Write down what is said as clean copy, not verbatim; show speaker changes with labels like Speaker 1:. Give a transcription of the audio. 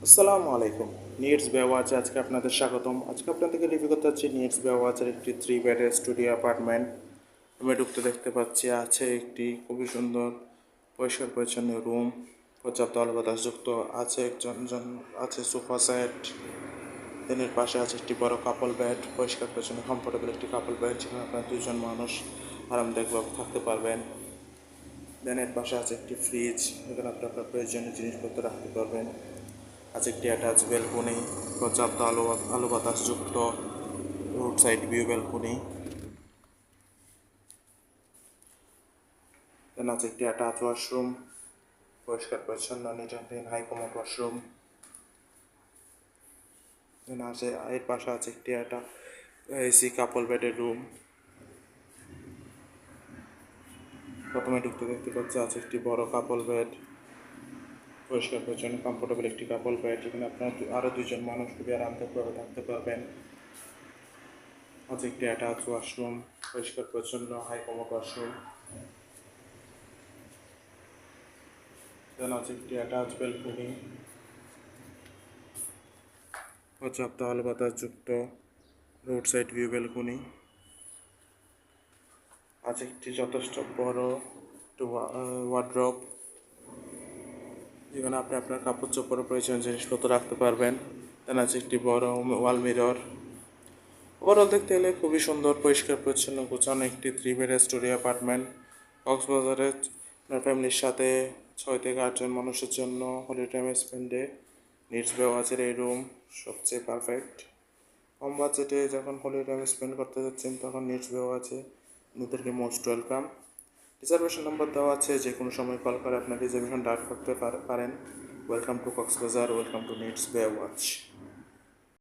Speaker 1: আসসালামু আলাইকুম। নিডস বেওয়াচে আজকে আপনাদের স্বাগতম। আজকে আপনাদেরকে রিভিউ করতে যাচ্ছি নিডস বেওয়াচের একটি 3 বেডের স্টুডিও অ্যাপার্টমেন্ট। রুমে ঢুকতে দেখতে পাচ্ছি আছে একটি খুবই সুন্দর পরিষ্কার পরিচ্ছন্ন রুম, পর্যাপ্ত আলো বাতাসযুক্ত আছে আছে সোফা সেট। দেন এর পাশে আছে একটি বড় কাপল বেড, পরিষ্কার পরিচ্ছন্ন কমফোর্টেবল একটি কাপল বেড যেখানে আপনার দুজন মানুষ আরামদায়কভাবে থাকতে পারবেন। দেন এর পাশে আছে একটি ফ্রিজ, এখানে আপনি আপনার প্রয়োজনীয় জিনিসপত্র রাখতে পারবেন। আছে একটি অ্যাটাচ ব্যালকনি, পর্যাপ্ত আলো বাতাসযুক্ত road side view balcony. Then আছে একটি অ্যাটাচ ওয়াশরুম, পরিষ্কার পরিচ্ছন্ন neat and clean high commode washroom. Then আছে এর পাশে আছে একটি এসি কাপল বেডের রুম। প্রথমে ঢুকতে দেখতে পাচ্ছি আছে একটি বড় কাপল বেড, পরিষ্কার পরিচ্ছন্ন কমফোর্টেবল একটি কাপল বেড যেখানে আপনার আরও দুজন মানুষ খুবই আরামদায়কভাবে থাকতে পারবেন। আছে একটি অ্যাটাচ ওয়াশরুম, পরিষ্কার পরিচ্ছন্ন হাই কমোড ওয়াশরুম। দেন আছে একটি অ্যাটাচ ব্যালকনি, পর্যাপ্ত আলো বাতাসযুক্ত রোড সাইড ভিউ ব্যালকনি। আছে একটি যথেষ্ট বড় ওয়ার্ড্রপ যেখানে আপনি আপনার কাপড় চোপড় প্রয়োজনীয় জিনিসপত্র রাখতে পারবেন। দেন আছে একটি বড় ওয়াল মিরর। ওভারঅল দেখতে গেলে খুবই সুন্দর, পরিষ্কার পরিচ্ছন্ন গোছানো একটি 3 বেডের স্টুডিও অ্যাপার্টমেন্ট কক্সবাজারে আপনার ফ্যামিলির সাথে 6 থেকে 8 জন মানুষের জন্য হলিডে টাইম স্পেন্ডে নিডস বেওয়াচের এই রুম সবচেয়ে পারফেক্ট। কম বাজেটে যখন হলিডে টাইম স্পেন্ড করতে যাচ্ছেন তখন নিডস বেওয়াচে আপনাদেরকে মোস্ট ওয়েলকাম। রিজার্ভেশন নম্বর দেওয়া আছে, যে কোনো সময় কল করে আপনার রিজার্ভেশন ডাক করতে পারেন। Welcome to Cox's Bazar, welcome to Needs বেওয়াচ।